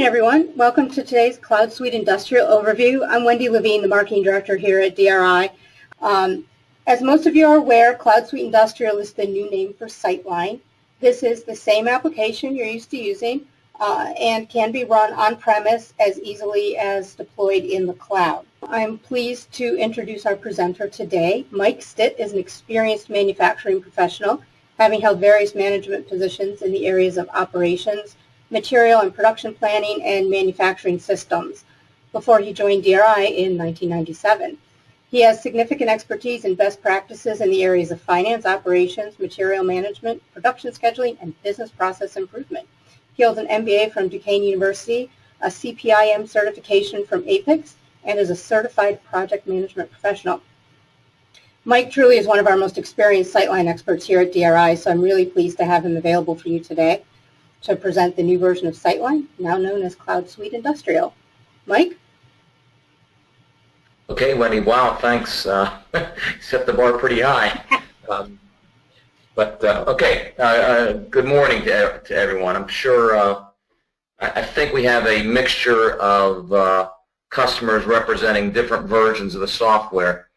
everyone. Welcome to today's CloudSuite Industrial Overview. I'm Wendy Levine, the Marketing Director here at DRI. As most of you are aware, CloudSuite Industrial is the new name for Sightline. This is the same application you're used to using and can be run on-premise as easily as deployed in the cloud. I'm pleased to introduce our presenter today. Mike Stitt is an experienced manufacturing professional, having held various management positions in the areas of operations, material and production planning, and manufacturing systems before he joined DRI in 1997. He has significant expertise in best practices in the areas of finance, operations, material management, production scheduling, and business process improvement. He holds an MBA from Duquesne University, a CPIM certification from APEX, and is a certified project management professional. Mike truly is one of our most experienced Sightline experts here at DRI, so I'm really pleased to have him available for you today to present the new version of Sightline, now known as CloudSuite Industrial. Mike? Okay, Wendy, wow, thanks. Set the bar pretty high. Good morning to everyone. I'm sure, I think we have a mixture of customers representing different versions of the software.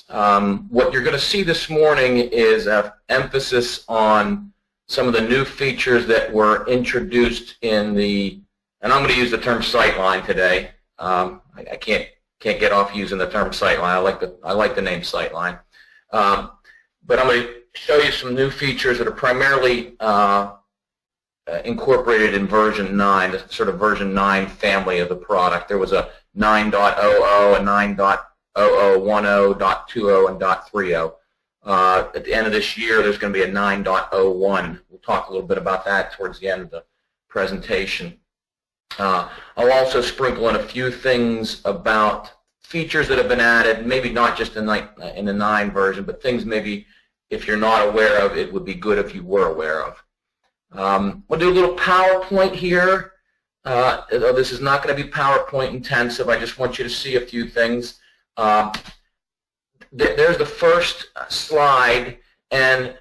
What you're going to see this morning is an emphasis on some of the new features that were introduced in the, and I'm going to use the term Sightline today. I can't get off using the term Sightline. I like the name Sightline. But I'm going to show you some new features that are primarily incorporated in version 9, the sort of version 9 family of the product. There was a 9.00, a 9.00, 10.20, and .30. At the end of this year, there's going to be a 9.01. We'll talk a little bit about that towards the end of the presentation. I'll also sprinkle in a few things about features that have been added, maybe not just in the 9 version, but things maybe if you're not aware of, it would be good if you were aware of. We'll do a little PowerPoint here. This is not going to be PowerPoint intensive. I just want you to see a few things. There's the first slide, and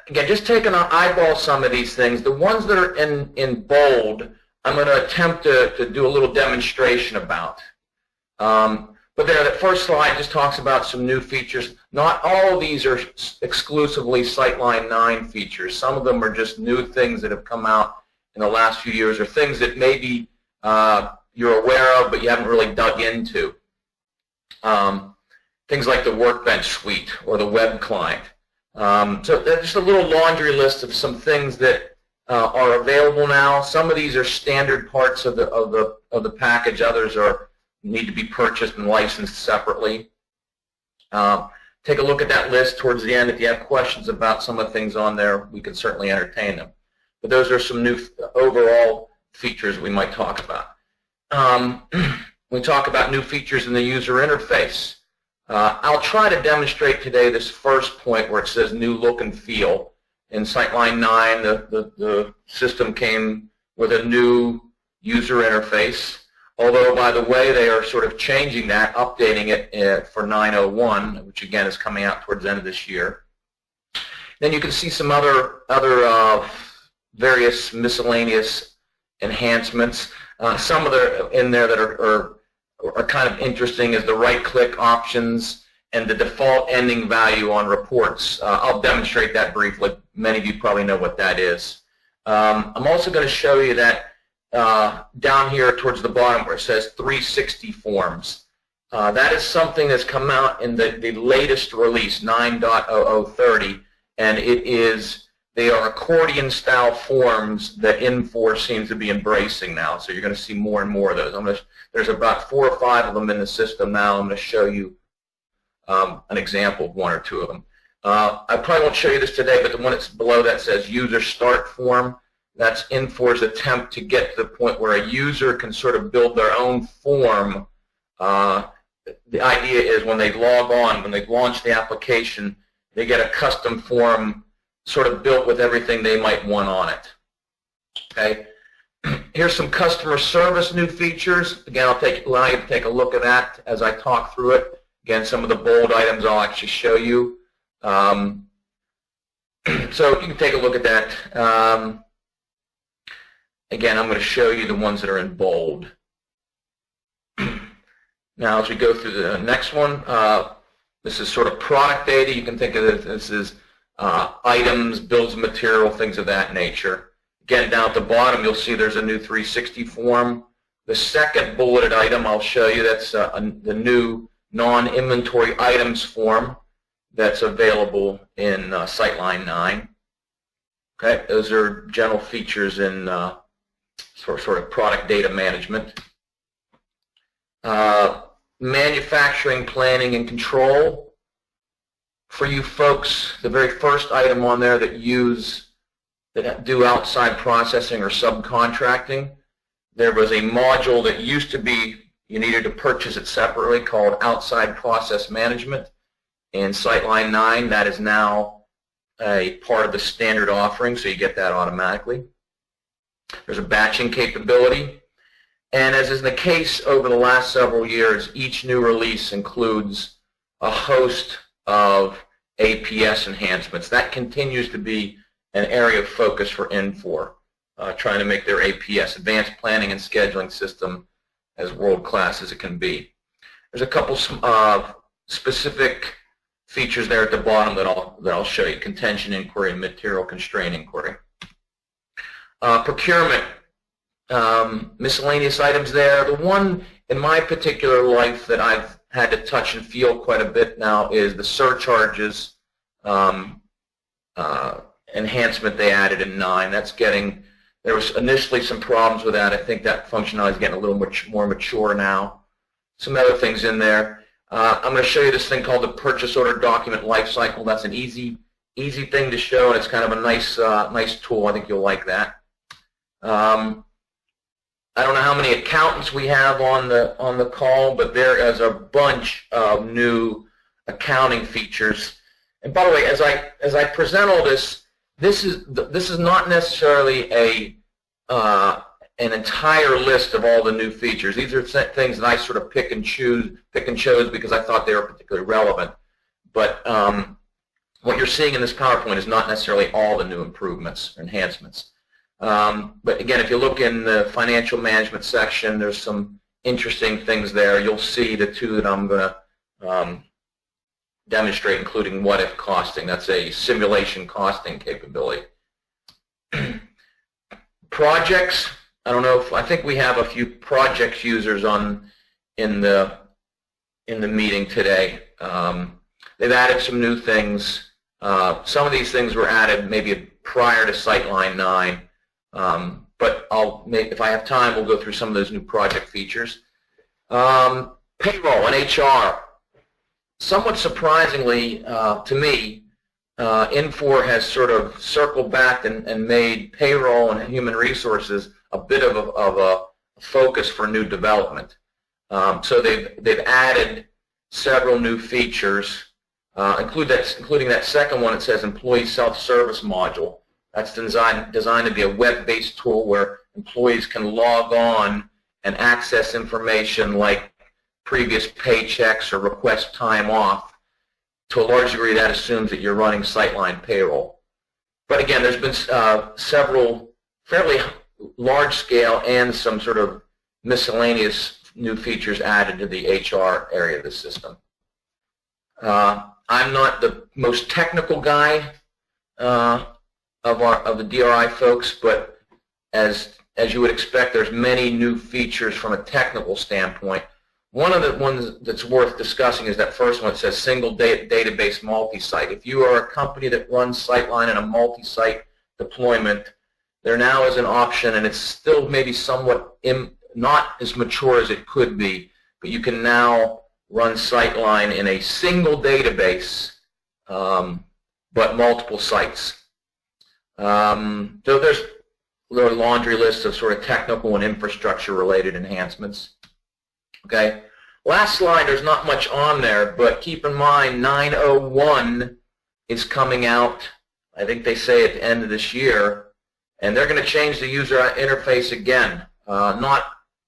again, just taking an eyeball some of these things. The ones that are in bold, I'm going to attempt to do a little demonstration about. But there, the first slide just talks about some new features. Not all of these are exclusively Sightline 9 features. Some of them are just new things that have come out in the last few years, or things that maybe you're aware of but you haven't really dug into. Things like the Workbench Suite or the web client. So there's just a little laundry list of some things that are available now. Some of these are standard parts of the package. Others need to be purchased and licensed separately. Take a look at that list towards the end. If you have questions about some of the things on there, we can certainly entertain them. But those are some new overall features we might talk about. We talk about new features in the user interface. I'll try to demonstrate today this first point where it says new look and feel. In Sightline 9, the system came with a new user interface, although, by the way, they are sort of changing that, updating it for 9.01, which again is coming out towards the end of this year. Then you can see some other various miscellaneous enhancements. Some of them in there that are kind of interesting is the right-click options and the default ending value on reports. I'll demonstrate that briefly. Many of you probably know what that is. I'm also going to show you that down here towards the bottom where it says 360 forms. That is something that's come out in the latest release, 9.0030, and they are accordion-style forms that Infor seems to be embracing now. So you're going to see more and more of those. There's about 4 or 5 of them in the system now. I'm going to show you an example of 1 or 2 of them. I probably won't show you this today, but the one that's below that says user start form. That's Infor's attempt to get to the point where a user can sort of build their own form. The idea is when they log on, when they launch the application, they get a custom form sort of built with everything they might want on it. Okay. Here's some customer service new features. Again, I'll allow you to take a look at that as I talk through it. Again, some of the bold items I'll actually show you. So you can take a look at that. Again, I'm going to show you the ones that are in bold. Now, as we go through the next one, this is sort of product data. You can think of it as items, bills of material, things of that nature. Again, down at the bottom, you'll see there's a new 360 form. The second bulleted item I'll show you, that's the new non-inventory items form that's available in Sightline 9. Okay, those are general features in sort of product data management. Manufacturing planning and control. For you folks, the very first item on there that do outside processing or subcontracting, there was a module that used to be, you needed to purchase it separately, called outside process management. In Sightline 9, that is now a part of the standard offering, so you get that automatically. There's a batching capability. And as is the case over the last several years, each new release includes a host of APS enhancements. That continues to be an area of focus for Infor, trying to make their APS, Advanced Planning and Scheduling System, as world-class as it can be. There's a couple specific features there at the bottom that I'll show you: contention inquiry and material constraint inquiry. Procurement. Miscellaneous items there. The one in my particular life that I've had to touch and feel quite a bit now is the surcharges enhancement they added in 9. That's getting, there was initially some problems with that. I think that functionality is getting a little much more mature now. Some other things in there. I'm going to show you this thing called the purchase order document lifecycle. That's an easy thing to show, and it's kind of a nice tool. I think you'll like that. I don't know how many accountants we have on the call, but there is a bunch of new accounting features. And by the way, as I present all this, this is not necessarily an entire list of all the new features. These are things that I sort of pick and chose because I thought they were particularly relevant. But what you're seeing in this PowerPoint is not necessarily all the new improvements or enhancements. But again, if you look in the financial management section, there's some interesting things there. You'll see the two that I'm going to demonstrate, including what-if costing. That's a simulation costing capability. Projects. I don't know if, I think we have a few projects users in the meeting today. They've added some new things. Some of these things were added maybe prior to Sightline 9. But if I have time, we'll go through some of those new project features. Payroll and HR. Somewhat surprisingly to me, Infor has sort of circled back and made payroll and human resources a bit of a focus for new development. So they've added several new features, including that second one. It says employee self-service module. That's designed to be a web-based tool where employees can log on and access information like previous paychecks or request time off. To a large degree, that assumes that you're running Sightline payroll. But again, there's been several fairly large-scale and some sort of miscellaneous new features added to the HR area of the system. I'm not the most technical guy of the DRI folks, but as you would expect, there's many new features from a technical standpoint. One of the ones that's worth discussing is that first one that says single database multi-site. If you are a company that runs Sightline in a multi-site deployment, there now is an option, and it's still maybe somewhat not as mature as it could be, but you can now run Sightline in a single database, but multiple sites. So there's a little laundry list of sort of technical and infrastructure related enhancements. Okay, last slide, there's not much on there, but keep in mind 901 is coming out, I think they say at the end of this year, and they're going to change the user interface again. I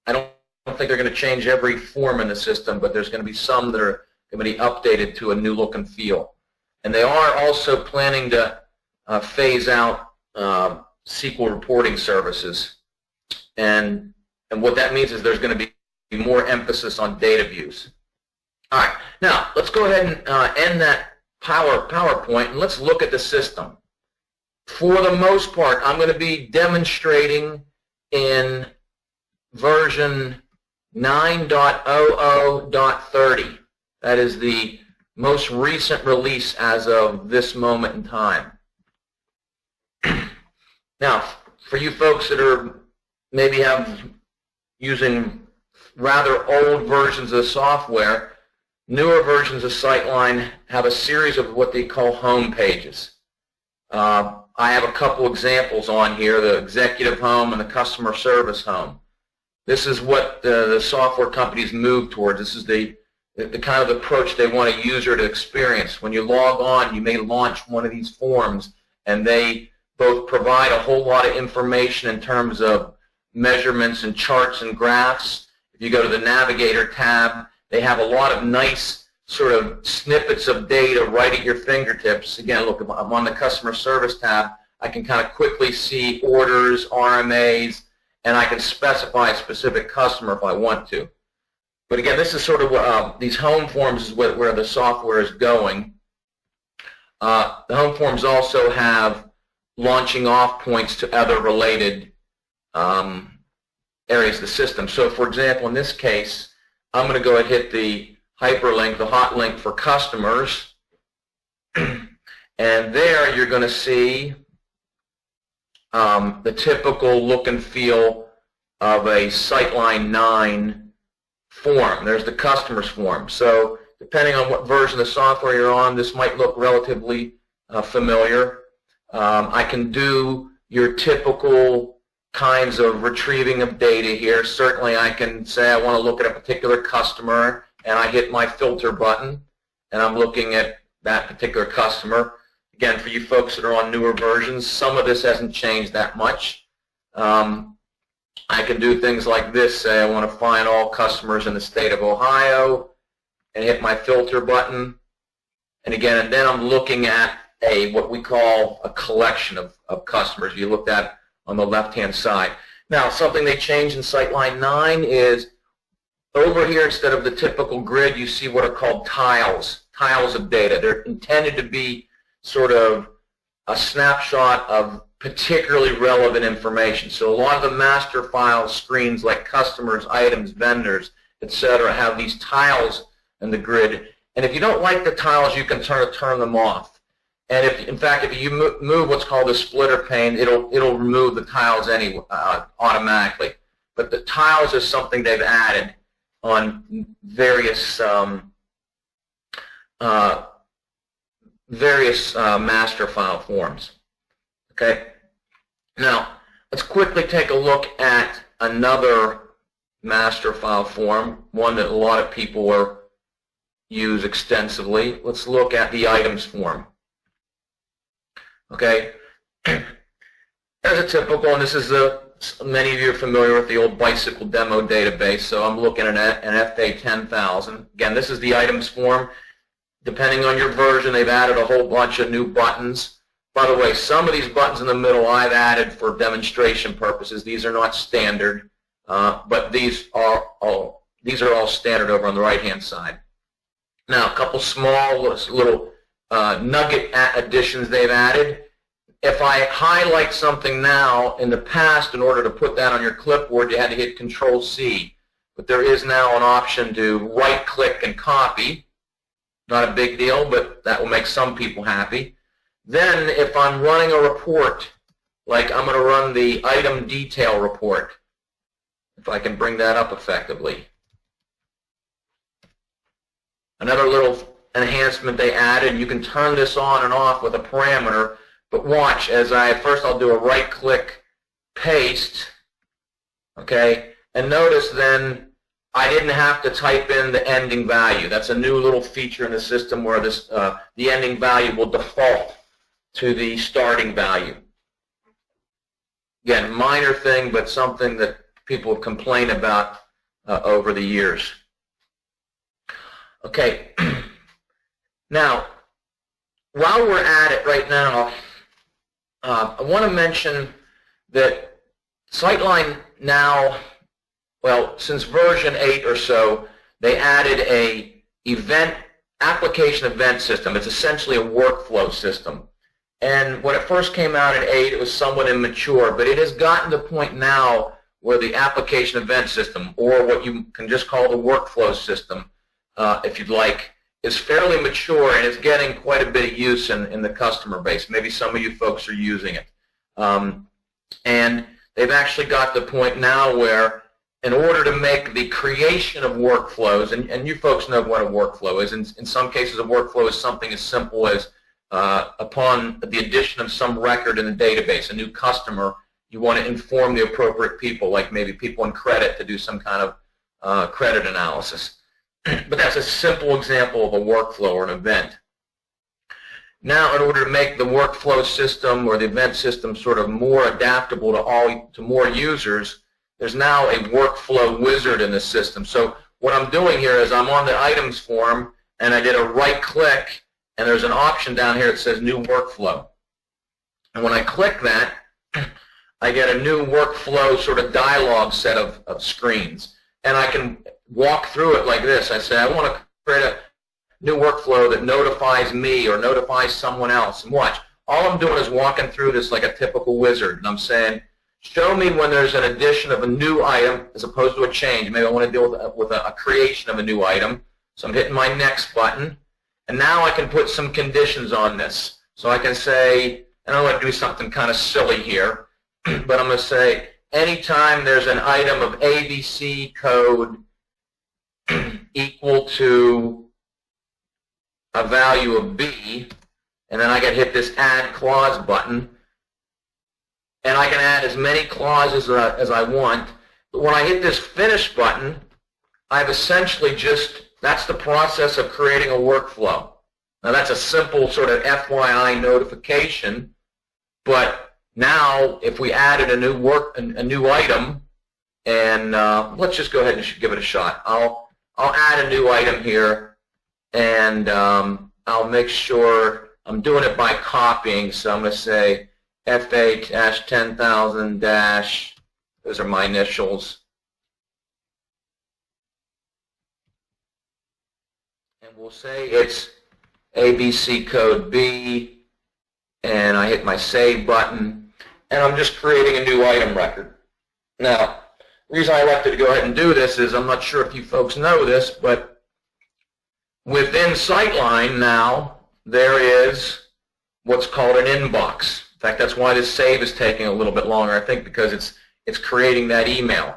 don't think they're going to change every form in the system, but there's going to be some that are going to be updated to a new look and feel. And they are also planning to phase out SQL reporting services. and what that means is there's going to be more emphasis on data views. All right, now let's go ahead and end that PowerPoint, and let's look at the system. For the most part, I'm going to be demonstrating in version 9.00.30. That is the most recent release as of this moment in time. Now, for you folks that are maybe using rather old versions of software, newer versions of Sightline have a series of what they call home pages. I have a couple examples on here, the executive home and the customer service home. This is what the software companies move towards. This is the kind of approach they want a user to experience. When you log on, you may launch one of these forms, and they both provide a whole lot of information in terms of measurements and charts and graphs. If you go to the Navigator tab, they have a lot of nice sort of snippets of data right at your fingertips. Again, look, I'm on the Customer Service tab. I can kind of quickly see orders, RMAs, and I can specify a specific customer if I want to. But again, this is sort of these home forms is where the software is going. The home forms also have launching off points to other related areas of the system. So, for example, in this case, I'm going to go ahead and hit the hyperlink, the hot link for customers, and there you're going to see the typical look and feel of a Sightline 9 form. There's the customers form. So depending on what version of software you're on, this might look relatively familiar. I can do your typical kinds of retrieving of data here. Certainly I can say I want to look at a particular customer, and I hit my filter button, and I'm looking at that particular customer. Again, for you folks that are on newer versions, some of this hasn't changed that much. I can do things like this, say I want to find all customers in the state of Ohio, and hit my filter button. And again, and then I'm looking at what we call a collection of customers you looked at on the left-hand side. Now, something they changed in Sightline 9 is over here, instead of the typical grid, you see what are called tiles of data. They're intended to be sort of a snapshot of particularly relevant information. So a lot of the master file screens like customers, items, vendors, etc. have these tiles in the grid. And if you don't like the tiles, you can turn them off. And if, in fact, if you move what's called the splitter pane, it'll remove the tiles automatically. But the tiles is something they've added on various master file forms. Okay. Now let's quickly take a look at another master file form, one that a lot of people use extensively. Let's look at the items form. Okay. There's a typical, and this is many of you are familiar with the old bicycle demo database, so I'm looking at an FA 10,000. Again, this is the items form. Depending on your version, they've added a whole bunch of new buttons. By the way, some of these buttons in the middle I've added for demonstration purposes. These are not standard, but these are all standard over on the right-hand side. Now, a couple small little nugget additions they've added. If I highlight something now, in the past, in order to put that on your clipboard, you had to hit Control-C. But there is now an option to right-click and copy. Not a big deal, but that will make some people happy. Then, if I'm running a report, like I'm going to run the item detail report, if I can bring that up effectively. Another little enhancement they added, you can turn this on and off with a parameter, but watch, first I'll do a right-click paste, okay, and notice then I didn't have to type in the ending value. That's a new little feature in the system where the ending value will default to the starting value. Again, minor thing, but something that people have complained about over the years. Okay, now, while we're at it right now, I want to mention that Sightline now, well, since version 8 or so, they added a application event system. It's essentially a workflow system. And when it first came out in 8, it was somewhat immature, but it has gotten to the point now where the application event system, or what you can just call the workflow system, if you'd like, is fairly mature and is getting quite a bit of use in the customer base. Maybe some of you folks are using it. And they've actually got to the point now where in order to make the creation of workflows, and you folks know what a workflow is, in some cases a workflow is something as simple as upon the addition of some record in the database, a new customer, you want to inform the appropriate people, like maybe people in credit to do some kind of credit analysis. But that's a simple example of a workflow or an event. Now, in order to make the workflow system or the event system sort of more adaptable to more users, there's now a workflow wizard in the system. So what I'm doing here is I'm on the items form, and I did a right click, and there's an option down here that says new workflow. And when I click that, I get a new workflow sort of dialog set of screens. And I can walk through it like this. I say, I want to create a new workflow that notifies me or notifies someone else. And watch, all I'm doing is walking through this like a typical wizard. And I'm saying, show me when there's an addition of a new item as opposed to a change. Maybe I want to deal with a creation of a new item. So I'm hitting my next button. And now I can put some conditions on this. So I can say, and I'm going to do something kind of silly here, but I'm going to say, anytime there's an item of ABC code equal to a value of B, and then I can hit this Add Clause button, and I can add as many clauses as I want. But when I hit this Finish button, I've essentially that's the process of creating a workflow. Now that's a simple sort of FYI notification, but now, if we added a new item, and let's just go ahead and give it a shot. I'll add a new item here, and I'll make sure I'm doing it by copying. So I'm going to say FA-10,000-, those are my initials, and we'll say it's ABC code B, and I hit my Save button. And I'm just creating a new item record. Now, the reason I elected to go ahead and do this is I'm not sure if you folks know this, but within Sightline now, there is what's called an inbox. In fact, that's why this save is taking a little bit longer, I think, because it's creating that email.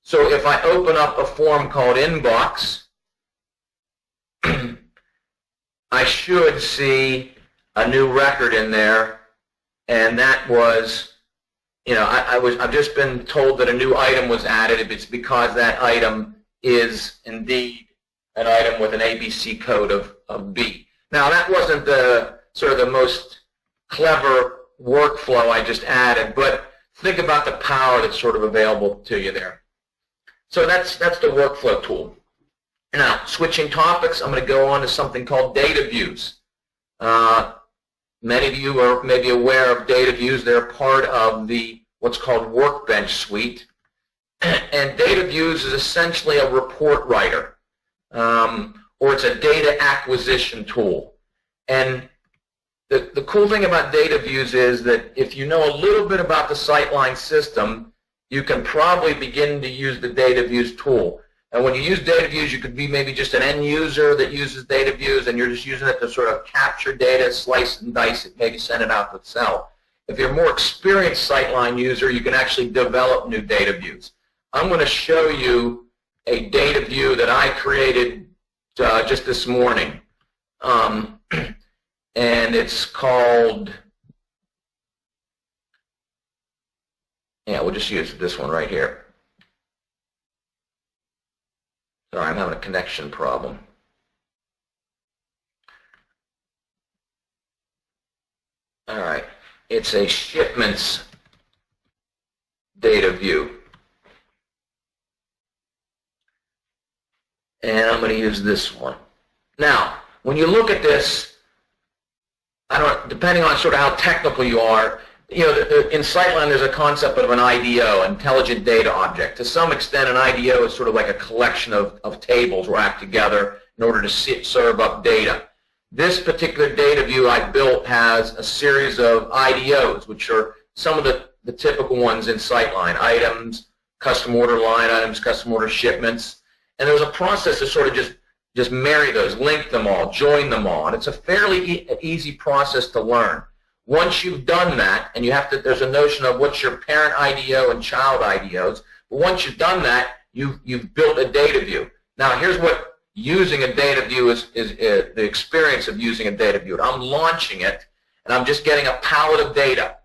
So if I open up a form called inbox, I should see a new record in there. And that was, I've just been told that a new item was added. If it's because that item is indeed an item with an ABC code of B. Now that wasn't the sort of the most clever workflow I just added, but think about the power that's sort of available to you there. So that's the workflow tool. Now, switching topics, I'm going to go on to something called data views. Many of you are maybe aware of data views. They're part of the what's called Workbench suite. And data views is essentially a report writer, or it's a data acquisition tool. And the cool thing about data views is that if you know a little bit about the Sightline system, you can probably begin to use the data views tool. And when you use data views, you could be maybe just an end user that uses data views, and you're just using it to sort of capture data, slice and dice it, maybe send it out to Excel. If you're a more experienced Sightline user, you can actually develop new data views. I'm going to show you a data view that I created just this morning. And it's called, we'll just use this one right here. Sorry, I'm having a connection problem. All right, it's a shipments data view. And I'm going to use this one. Now, when you look at this, depending on sort of how technical you are, in Sightline there's a concept of an IDO, intelligent data object. To some extent, an IDO is sort of like a collection of tables wrapped together in order to serve up data. This particular data view I built has a series of IDOs, which are some of the typical ones in Sightline: items, custom order line items, custom order shipments. And there's a process to sort of just marry those, link them all, join them all. And it's a fairly easy process to learn. Once you've done that, and there's a notion of what's your parent IDO and child IDOs, but once you've done that, you've built a data view. Now here's what using a data view is the experience of using a data view. I'm launching it, and I'm just getting a palette of data.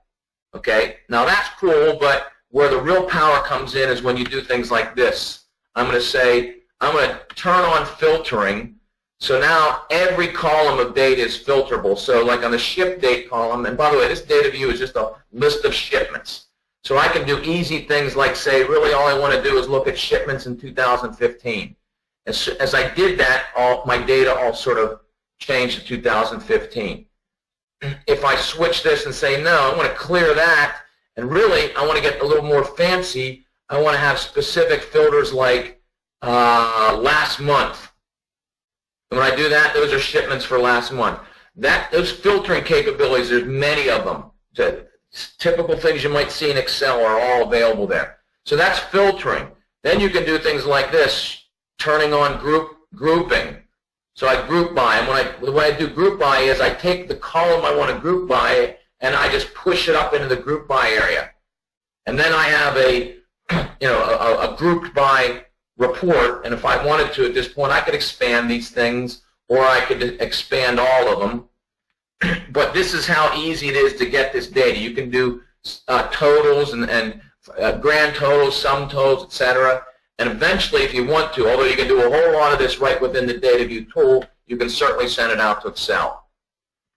Okay? Now that's cool, but where the real power comes in is when you do things like this. I'm going to turn on filtering. So now every column of data is filterable. So like on the ship date column, and by the way, this data view is just a list of shipments. So I can do easy things like say, really all I want to do is look at shipments in 2015. As I did that, my data all sort of changed to 2015. If I switch this and say, no, I want to clear that, and really I want to get a little more fancy, I want to have specific filters like last month. And when I do that, those are shipments for last month. Those filtering capabilities, there's many of them. So typical things you might see in Excel are all available there. So that's filtering. Then you can do things like this, turning on grouping. So I group by, and when I do group by is I take the column I want to group by and I just push it up into the group by area. And then I have a grouped by report, and if I wanted to at this point I could expand these things or I could expand all of them. But this is how easy it is to get this data. You can do totals and grand totals, sum totals, etc. And eventually, if you want to, although you can do a whole lot of this right within the data view tool, you can certainly send it out to Excel.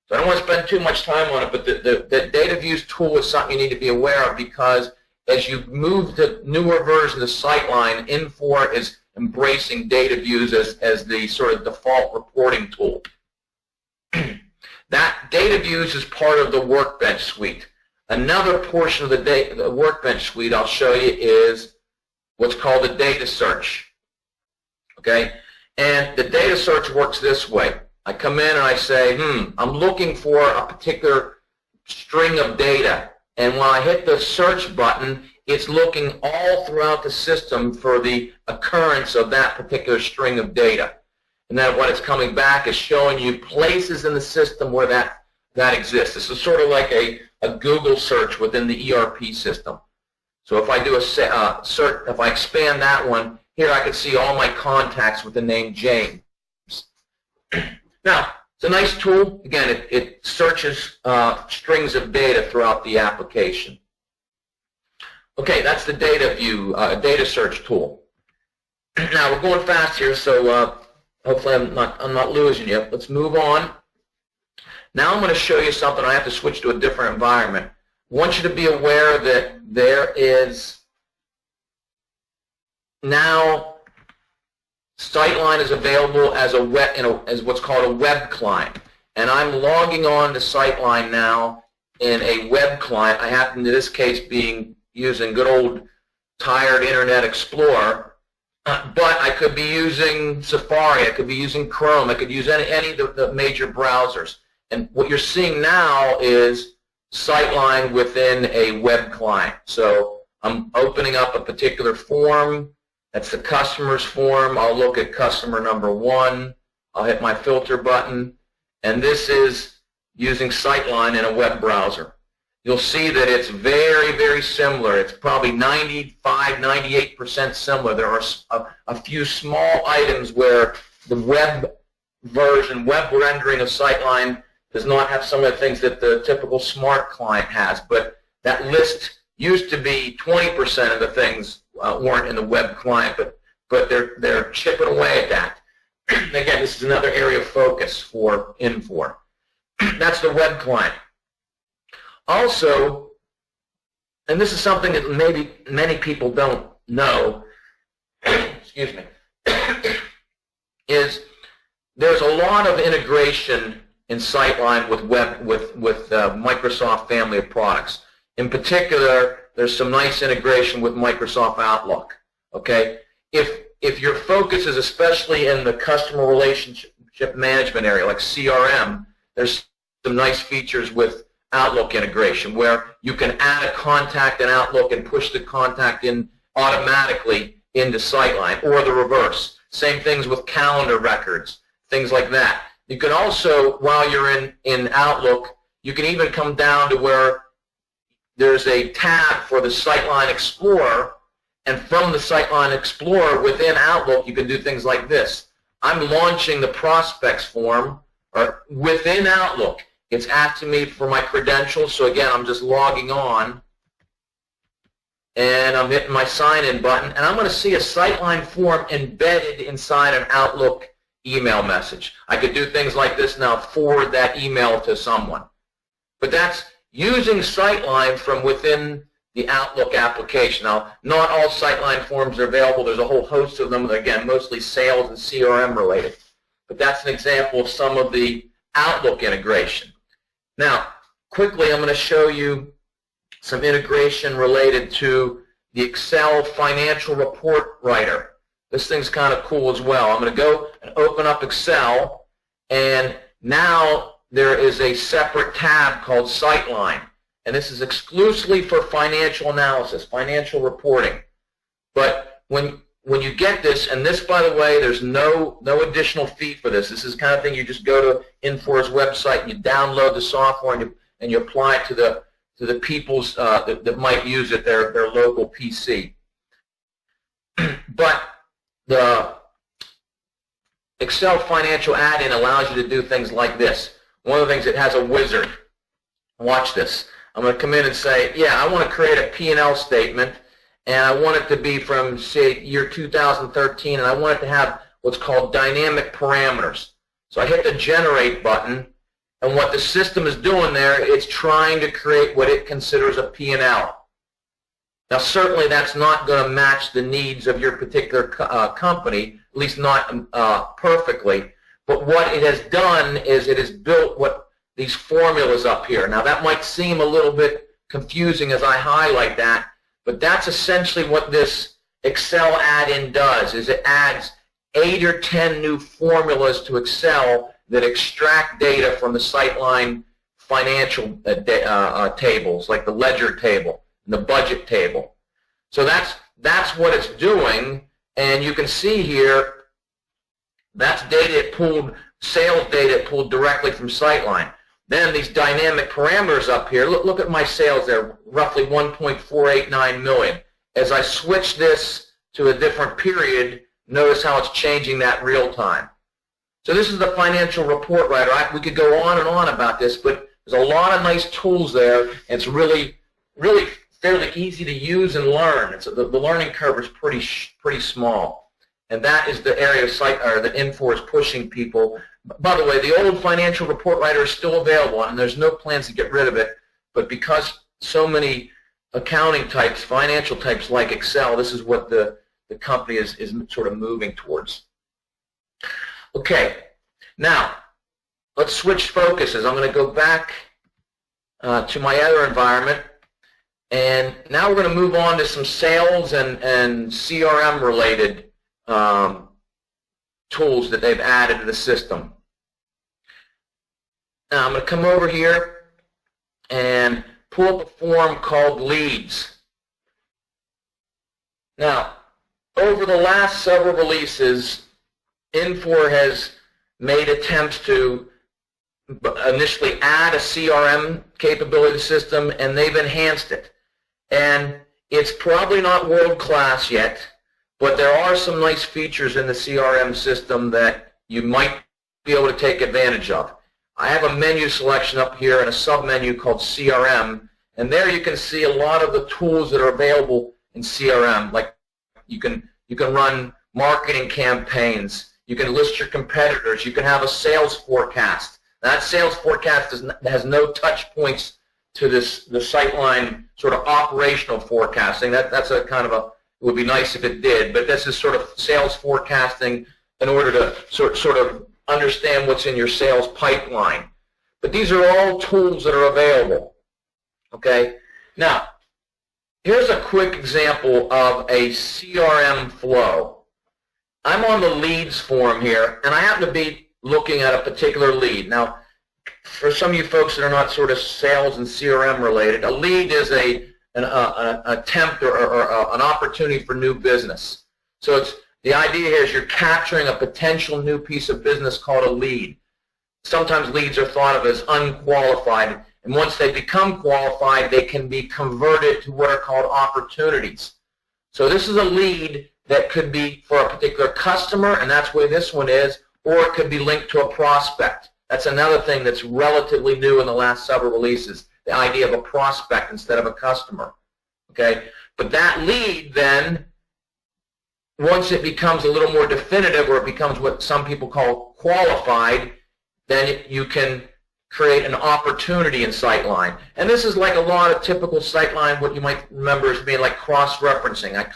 So I don't want to spend too much time on it, but the data views tool is something you need to be aware of, because as you move to newer versions of Sightline, Infor is embracing data views as the sort of default reporting tool. That data views is part of the Workbench suite. Another portion of the Workbench suite I'll show you is what's called a data search. Okay? And the data search works this way. I come in and I say, I'm looking for a particular string of data. And when I hit the search button, it's looking all throughout the system for the occurrence of that particular string of data. And then what it's coming back is showing you places in the system where that exists. This is sort of like a Google search within the ERP system. So if I do a search, if I expand that one, here I can see all my contacts with the name James. Now, it's a nice tool. Again, it searches strings of data throughout the application. Okay, that's the data view, data search tool. Now we're going fast here, so hopefully I'm not losing you. Let's move on. Now I'm going to show you something. I have to switch to a different environment. I want you to be aware that there is now Sightline is available as as what's called a web client, and I'm logging on to Sightline now in a web client. I happen to this case being using good old tired Internet Explorer, but I could be using Safari, I could be using Chrome, I could use any of the major browsers. And what you're seeing now is Sightline within a web client. So I'm opening up a particular form. That's the customer's form. I'll look at customer number 1. I'll hit my filter button. And this is using Sightline in a web browser. You'll see that it's very, very similar. It's probably 95, 98% similar. There are a few small items where the web version, web rendering of Sightline does not have some of the things that the typical smart client has, but that list used to be 20% of the things weren't in the web client, but they're chipping away at that. Again, this is another area of focus for Infor. That's the web client. Also, and this is something that maybe many people don't know, excuse me, is there's a lot of integration in Sightline with Microsoft family of products. In particular, there's some nice integration with Microsoft Outlook. Okay, if your focus is especially in the customer relationship management area, like CRM, there's some nice features with Outlook integration where you can add a contact in Outlook and push the contact in automatically into Sightline, or the reverse. Same things with calendar records, things like that. You can also, while you're in Outlook, you can even come down to where there's a tab for the Sightline Explorer, and from the Sightline Explorer within Outlook, you can do things like this. I'm launching the prospects form or within Outlook. It's asking me for my credentials, so again, I'm just logging on, and I'm hitting my sign-in button, and I'm going to see a Sightline form embedded inside an Outlook email message. I could do things like this now, forward that email to someone. But that's using Sightline from within the Outlook application. Now, not all Sightline forms are available. There's a whole host of them, again, mostly sales and CRM related. But that's an example of some of the Outlook integration. Now, quickly, I'm going to show you some integration related to the Excel financial report writer. This thing's kind of cool as well. I'm going to go and open up Excel, and now there is a separate tab called Sightline, and this is exclusively for financial analysis, financial reporting. But when you get this, and this, by the way, there's no additional fee for this. This is the kind of thing you just go to Infor's website and you download the software and you apply it to the people's that might use it, their local PC. But the Excel financial add-in allows you to do things like this. One of the things, it has a wizard. Watch this. I'm going to come in and say, yeah, I want to create a P&L statement, and I want it to be from, say, year 2013, and I want it to have what's called dynamic parameters. So I hit the Generate button, and what the system is doing there, it's trying to create what it considers a P&L. Now, certainly that's not going to match the needs of your particular company, at least not perfectly. But what it has done is it has built what these formulas up here. Now, that might seem a little bit confusing as I highlight that, but that's essentially what this Excel add-in does, is it adds 8 or 10 new formulas to Excel that extract data from the Sightline financial tables, like the ledger table and the budget table. So that's what it's doing, and you can see here that's data it pulled, sales data it pulled directly from Sightline. Then these dynamic parameters up here, look at my sales there, roughly 1.489 million. As I switch this to a different period, notice how it's changing that real time. So this is the financial report writer. We could go on and on about this, but there's a lot of nice tools there, and it's really fairly easy to use and learn. The learning curve is pretty small, and that is the area of that Infor is pushing people. By the way, the old financial report writer is still available, and there's no plans to get rid of it. But because so many accounting types, financial types like Excel, this is what the company is sort of moving towards. Okay, now let's switch focuses. I'm going to go back to my other environment, and now we're going to move on to some sales and CRM related tools that they've added to the system. Now I'm going to come over here and pull up a form called Leads. Now, over the last several releases, Infor has made attempts to initially add a CRM capability system, and they've enhanced it. And it's probably not world-class yet, but there are some nice features in the CRM system that you might be able to take advantage of. I have a menu selection up here and a sub-menu called CRM, and there you can see a lot of the tools that are available in CRM. Like you can run marketing campaigns, you can list your competitors, you can have a sales forecast. That sales forecast has no touch points to the Sightline sort of operational forecasting. That's a kind of a, it would be nice if it did, but this is sort of sales forecasting in order to sort of understand what's in your sales pipeline. But these are all tools that are available, okay? Now, here's a quick example of a CRM flow. I'm on the leads form here, and I happen to be looking at a particular lead. Now, for some of you folks that are not sort of sales and CRM related, a lead is an attempt or an opportunity for new business. So the idea here is you're capturing a potential new piece of business called a lead. Sometimes leads are thought of as unqualified, and once they become qualified, they can be converted to what are called opportunities. So this is a lead that could be for a particular customer, and that's where this one is, or it could be linked to a prospect. That's another thing that's relatively new in the last several releases, the idea of a prospect instead of a customer. Okay? But that lead then, once it becomes a little more definitive, or it becomes what some people call qualified, then you can create an opportunity in Sightline. And this is like a lot of typical Sightline, what you might remember as being like cross-referencing. I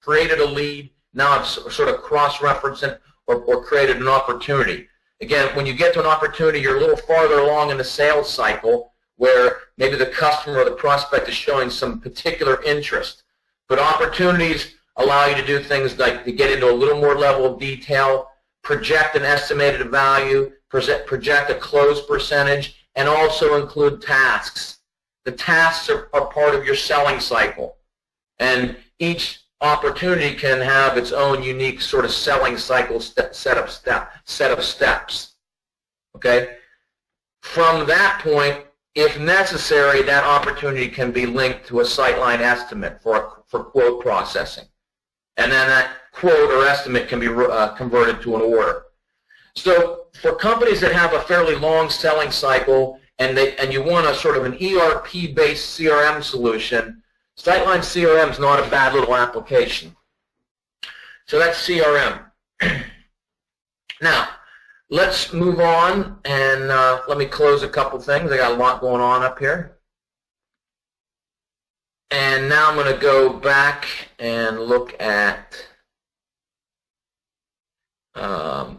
created a lead, now I've sort of cross-referenced or created an opportunity. Again, when you get to an opportunity, you're a little farther along in the sales cycle where maybe the customer or the prospect is showing some particular interest. But opportunities allow you to do things like to get into a little more level of detail, project an estimated value, project a close percentage, and also include tasks. The tasks are part of your selling cycle, and each opportunity can have its own unique sort of selling cycle set of steps. Okay? From that point, if necessary, that opportunity can be linked to a Sightline estimate for quote processing. And then that quote or estimate can be converted to an order. So for companies that have a fairly long selling cycle and you want a sort of an ERP-based CRM solution, Sightline CRM is not a bad little application. So that's CRM. Now, let's move on and let me close a couple things. I got a lot going on up here. And now I'm going to go back and look at all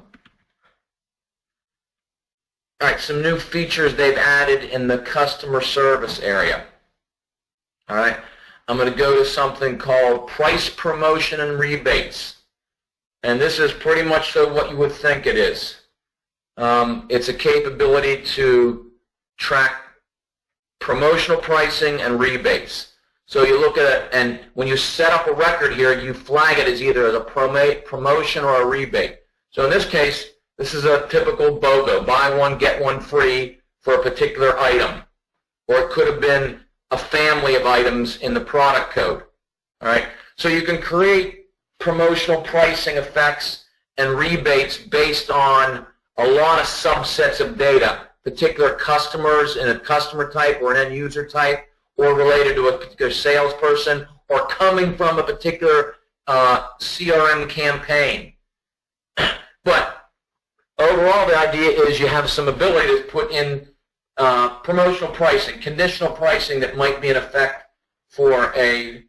right, some new features they've added in the customer service area. All right, I'm going to go to something called price promotion and rebates. And this is pretty much so what you would think it is. It's a capability to track promotional pricing and rebates. So you look at it, and when you set up a record here, you flag it as either as a promotion or a rebate. So in this case, this is a typical BOGO, buy one, get one free for a particular item. Or it could have been a family of items in the product code. All right? So you can create promotional pricing effects and rebates based on a lot of subsets of data, particular customers in a customer type or an end user type, or related to a particular salesperson, or coming from a particular CRM campaign. But overall, the idea is you have some ability to put in promotional pricing, conditional pricing that might be in effect for a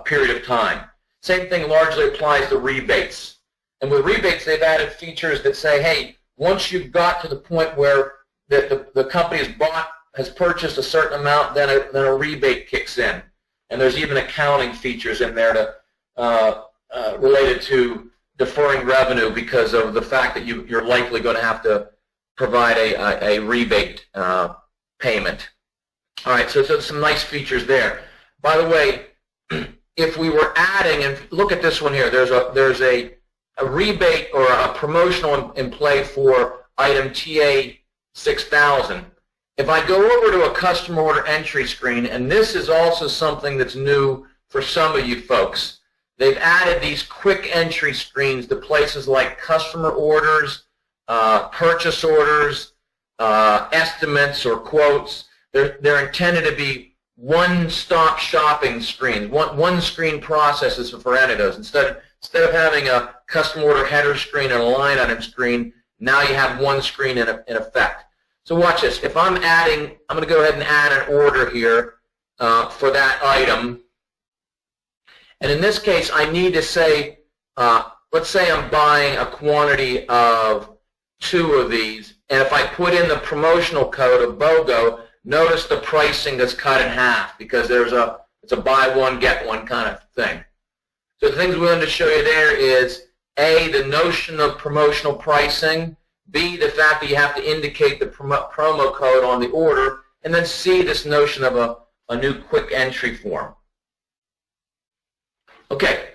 period of time. Same thing largely applies to rebates. And with rebates, they've added features that say, hey, once you've got to the point where the company has purchased a certain amount, then a rebate kicks in. And there's even accounting features in there to related to deferring revenue because of the fact that you're likely going to have to provide a rebate payment. All right, so some nice features there. By the way, if we were adding, and look at this one here, there's a rebate or a promotional in play for item TA 6000. If I go over to a customer order entry screen, and this is also something that's new for some of you folks, they've added these quick entry screens to places like customer orders, purchase orders, estimates or quotes. They're intended to be one-stop shopping screens, one screen processes for any of those. Instead of having a customer order header screen and a line item screen, now you have one screen in effect. So watch this. If I'm going to go ahead and add an order here for that item. And in this case, I need to say, let's say I'm buying a quantity of 2 of these. And if I put in the promotional code of BOGO, notice the pricing that's cut in half because it's a buy one, get one kind of thing. So the things we wanted to show you there is A, the notion of promotional pricing, B, the fact that you have to indicate the promo code on the order, and then C, this notion of a new quick entry form. Okay,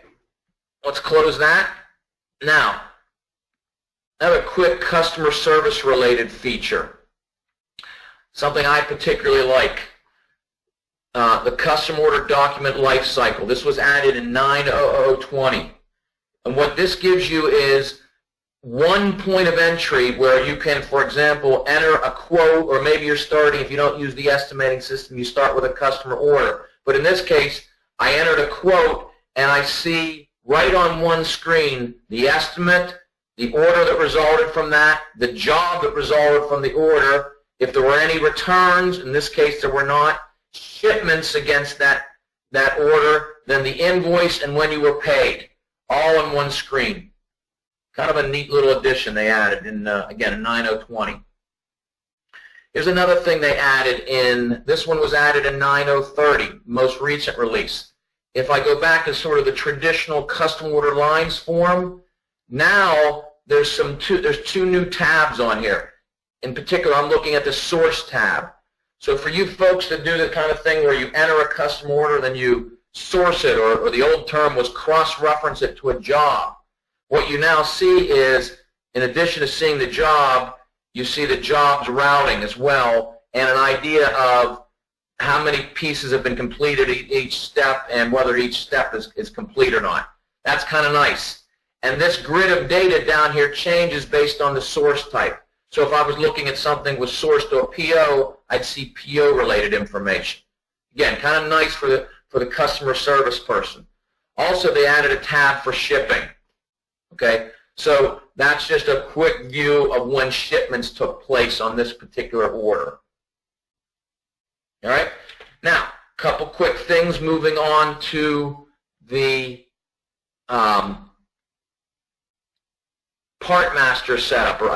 let's close that. Now, I have a quick customer service related feature. Something I particularly like. The custom order document lifecycle. This was added in 9/00/20. And what this gives you is one point of entry where you can, for example, enter a quote, or maybe you're starting, if you don't use the estimating system, you start with a customer order. But in this case, I entered a quote and I see right on one screen the estimate, the order that resulted from that, the job that resulted from the order, if there were any returns, in this case there were not, shipments against that order, then the invoice and when you were paid, all in one screen. Kind of a neat little addition they added in, again, in 9/0/20. Here's another thing they added in, this one was added in 9/0/30, most recent release. If I go back to sort of the traditional custom order lines form, now there's two new tabs on here. In particular, I'm looking at the source tab. So for you folks that do the kind of thing where you enter a custom order, then you source it, or the old term was cross-reference it to a job. What you now see is, in addition to seeing the job, you see the job's routing as well, and an idea of how many pieces have been completed each step and whether each step is complete or not. That's kind of nice. And this grid of data down here changes based on the source type. So if I was looking at something with sourced to a PO, I'd see PO-related information. Again, kind of nice for the customer service person. Also, they added a tab for shipping. Okay, so that's just a quick view of when shipments took place on this particular order. All right, now, a couple quick things moving on to the part master setup or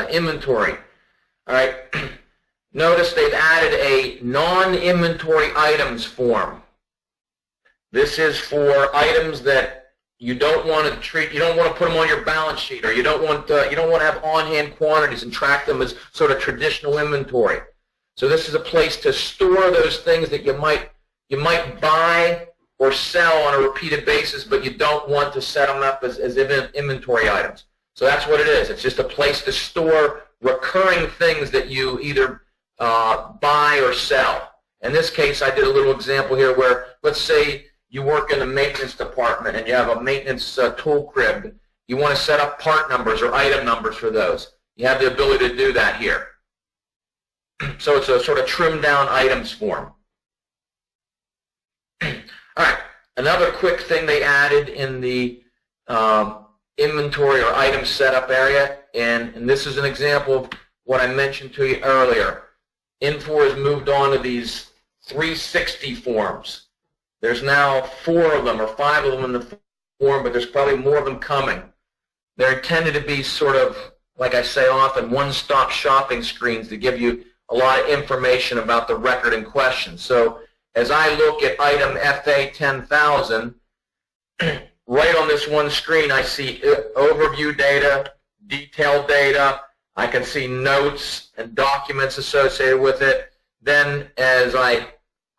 inventory. All right, notice they've added a non-inventory items form. This is for items that you don't want to treat, you don't want to put them on your balance sheet, or you don't want to have on-hand quantities and track them as sort of traditional inventory. So this is a place to store those things that you might buy or sell on a repeated basis, but you don't want to set them up as inventory items. So that's what it is. It's just a place to store recurring things that you either buy or sell. In this case, I did a little example here where, let's say you work in the maintenance department and you have a maintenance tool crib. You want to set up part numbers or item numbers for those. You have the ability to do that here. So it's a sort of trimmed down items form. All right, another quick thing they added in the inventory or item setup area, and this is an example of what I mentioned to you earlier. Infor has moved on to these 360 forms. There's now 4 of them or 5 of them in the form, but there's probably more of them coming. They're intended to be sort of, like I say often, one-stop shopping screens to give you a lot of information about the record in question. So as I look at item FA 10,000, right on this one screen I see overview data, detailed data, I can see notes and documents associated with it. Then as I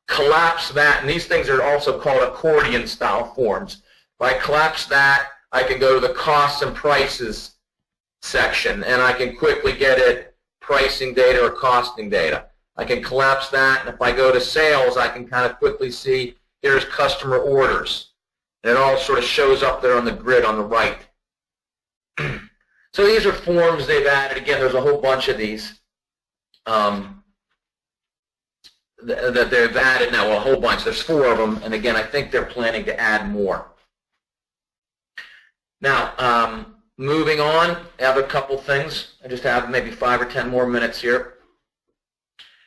collapse that, and these things are also called accordion style forms. If I collapse that, I can go to the costs and prices section, and I can quickly get it pricing data or costing data. I can collapse that, and if I go to sales, I can kind of quickly see here's customer orders. And it all sort of shows up there on the grid on the right. So these are forms they've added. Again, there's a whole bunch of these. That they've added now, well, a whole bunch. There's 4 of them, and again, I think they're planning to add more. Now, moving on, I have a couple things. I just have maybe 5 or 10 more minutes here.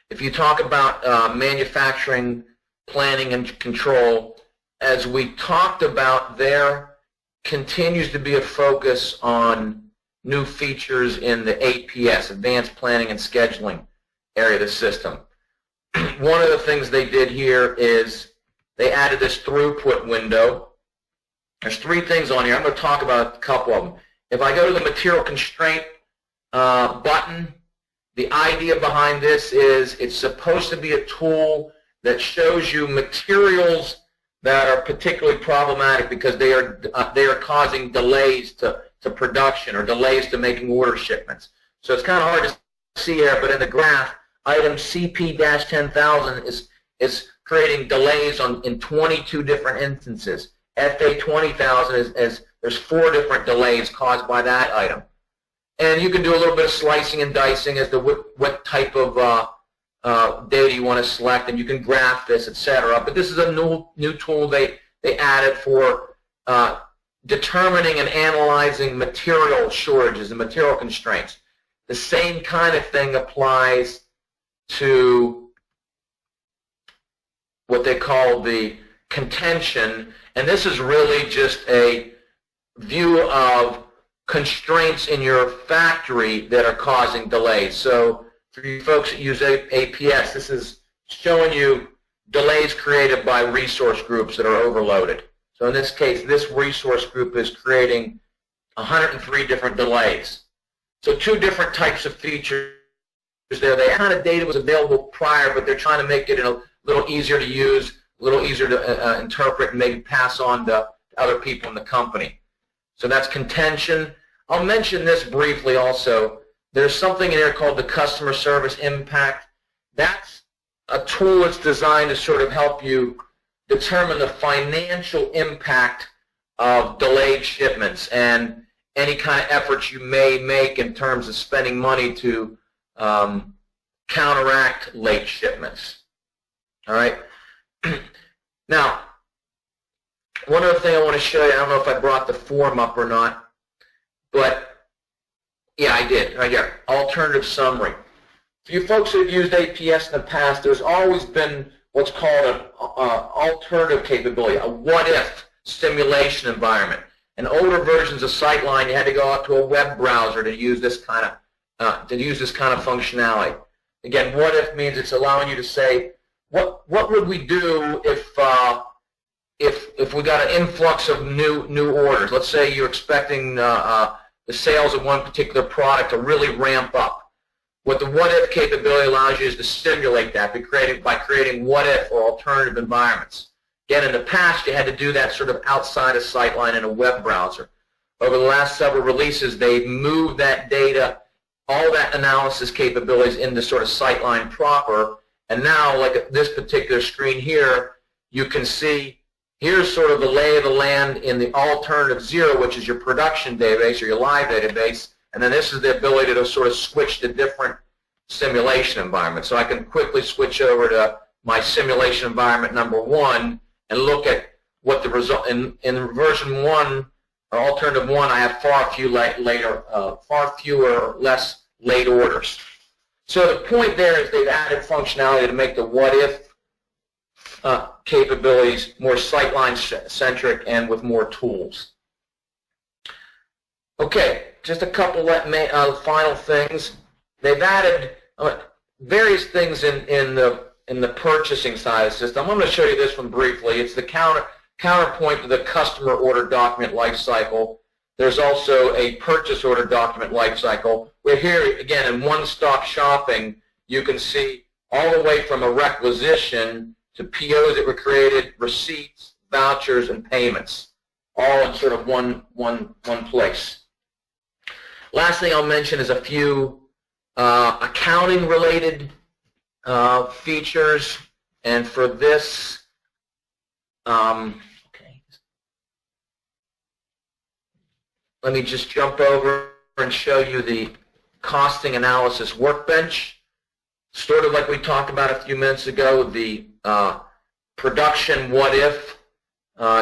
If you talk about manufacturing planning and control, as we talked about, there continues to be a focus on new features in the APS, Advanced Planning and Scheduling area of the system. one of the things they did here is they added this throughput window. There's three things on here. I'm going to talk about a couple of them. If I go to the material constraint button, the idea behind this is it's supposed to be a tool that shows you materials that are particularly problematic because they are causing delays to production or delays to making order shipments. So it's kind of hard to see here, but in the graph, item CP-10,000 is creating delays in 22 different instances. FA 20,000 there's 4 different delays caused by that item. And you can do a little bit of slicing and dicing as to what type of data you want to select, and you can graph this, etc. But this is a new tool they added for determining and analyzing material shortages and material constraints. The same kind of thing applies to what they call the contention, and this is really just a view of constraints in your factory that are causing delays. So for you folks that use APS, this is showing you delays created by resource groups that are overloaded. So in this case, this resource group is creating 103 different delays. So 2 different types of features there. The kind of data was available prior, but they're trying to make it a little easier to use, a little easier to interpret, and maybe pass on to other people in the company. So that's contention. I'll mention this briefly also. There's something in here called the customer service impact. That's a tool that's designed to sort of help you determine the financial impact of delayed shipments and any kind of efforts you may make in terms of spending money to counteract late shipments. All right. Now, one other thing I want to show you, I don't know if I brought the form up or not, but yeah, I did, right here, alternative summary. For you folks that have used APS in the past, there's always been what's called an alternative capability, a what-if simulation environment. In older versions of Sightline, you had to go out to a web browser to use this kind of functionality. Again, what if means it's allowing you to say, what would we do if we got an influx of new orders? Let's say you're expecting the sales of one particular product to really ramp up. What the what-if capability allows you is to simulate that by creating what-if or alternative environments. Again, in the past, you had to do that sort of outside of Sightline in a web browser. Over the last several releases, they've moved that data, all that analysis capabilities into sort of Sightline proper. And now, like this particular screen here, you can see here's sort of the lay of the land in the alternative 0, which is your production database or your live database. And then this is the ability to sort of switch to different simulation environments. So I can quickly switch over to my simulation environment number 1 and look at what the result in version 1 or alternative 1. I have far fewer less late orders. So the point there is they've added functionality to make the what-if capabilities more Sightline-centric and with more tools. Okay, just a couple final things. They've added various things in the purchasing side of the system. I'm going to show you this one briefly. It's the counterpoint to the customer order document lifecycle. There's also a purchase order document lifecycle, where here, again, in one-stop shopping, you can see all the way from a requisition to POs that were created, receipts, vouchers, and payments, all in sort of one place. Last thing I'll mention is a few accounting-related features, and for this, let me just jump over and show you the costing analysis workbench. Sort of like we talked about a few minutes ago, the production what-if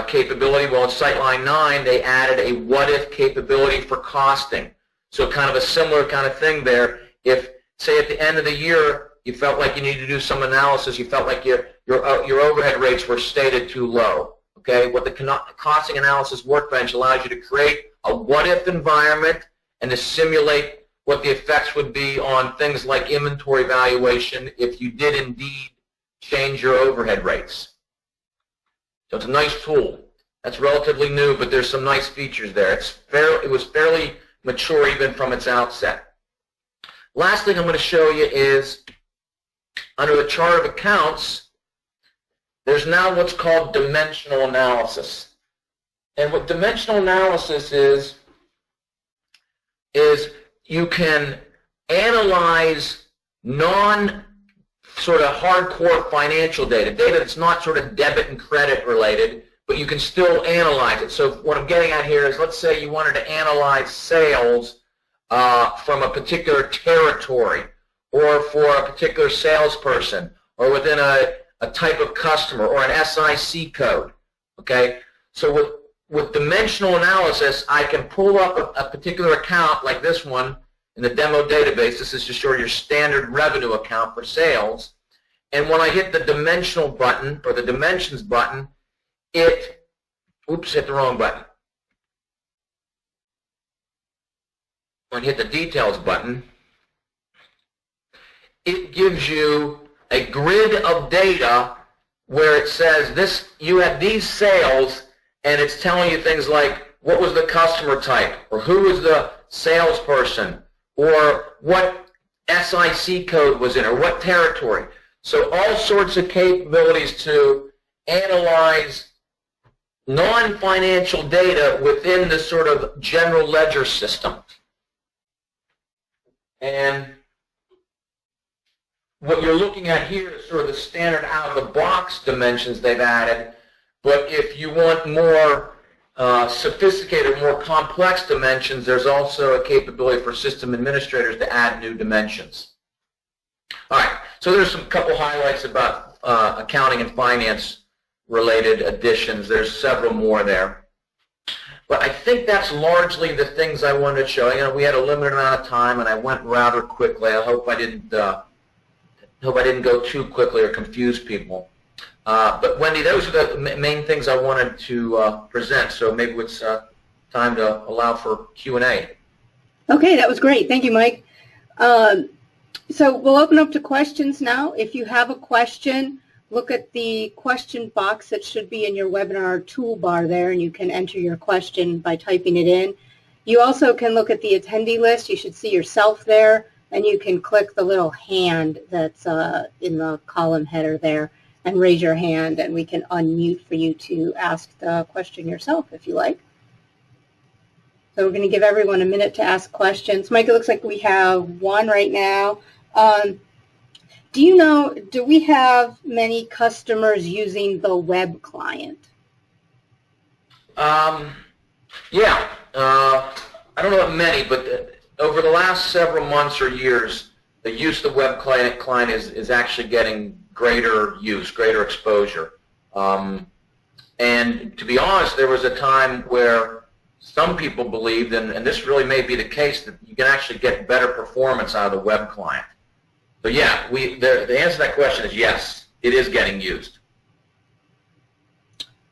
capability. Well, in Sightline 9, they added a what-if capability for costing. So kind of a similar kind of thing there. If, say, at the end of the year, you felt like you needed to do some analysis, you felt like your overhead rates were stated too low. Okay, what the costing analysis workbench allows you to create a what-if environment and to simulate what the effects would be on things like inventory valuation if you did indeed change your overhead rates. So it's a nice tool. That's relatively new, but there's some nice features there. It was fairly mature even from its outset. Last thing I'm going to show you is under the chart of accounts, there's now what's called dimensional analysis. And what dimensional analysis is you can analyze sort of hardcore financial data that's not sort of debit and credit related, but you can still analyze it. So what I'm getting at here is, let's say you wanted to analyze sales from a particular territory, or for a particular salesperson, or within a type of customer, or an SIC code. Okay, so with dimensional analysis, I can pull up a particular account like this one in the demo database. This is just your standard revenue account for sales. And when I hit the dimensional button, or the dimensions button, hit the wrong button. When I hit the details button, it gives you a grid of data where it says you had these sales, and it's telling you things like what was the customer type, or who was the salesperson, or what SIC code was in, or what territory. So all sorts of capabilities to analyze non-financial data within the sort of general ledger system. And what you're looking at here is sort of the standard out-of-the-box dimensions they've added, but if you want more sophisticated, more complex dimensions, there's also a capability for system administrators to add new dimensions. All right, so there's some couple highlights about accounting and finance related additions. There's several more there. But I think that's largely the things I wanted to show. You know, we had a limited amount of time, and I went rather quickly. I hope I didn't go too quickly or confuse people. But Wendy, those are the main things I wanted to present. So maybe it's time to allow for Q&A. Okay, that was great. Thank you, Mike. So we'll open up to questions now. If you have a question, look at the question box that should be in your webinar toolbar there, and you can enter your question by typing it in. You also can look at the attendee list. You should see yourself there, and you can click the little hand that's in the column header there and raise your hand, and we can unmute for you to ask the question yourself if you like. So we're going to give everyone a minute to ask questions. Mike, it looks like we have one right now. Do we have many customers using the web client? Yeah, I don't know about many, but over the last several months or years, the use of the web client is actually getting greater use, greater exposure. And to be honest, there was a time where some people believed, and this really may be the case, that you can actually get better performance out of the web client. So yeah, the answer to that question is yes, it is getting used.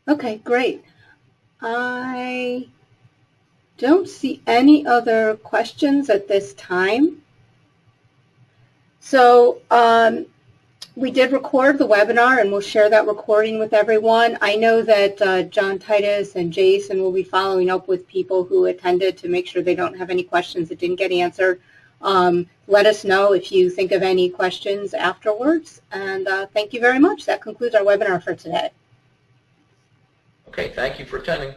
Okay, great. I don't see any other questions at this time. So we did record the webinar, and we'll share that recording with everyone. I know that John Titus and Jason will be following up with people who attended to make sure they don't have any questions that didn't get answered. Let us know if you think of any questions afterwards. And thank you very much. That concludes our webinar for today. Okay, thank you for attending.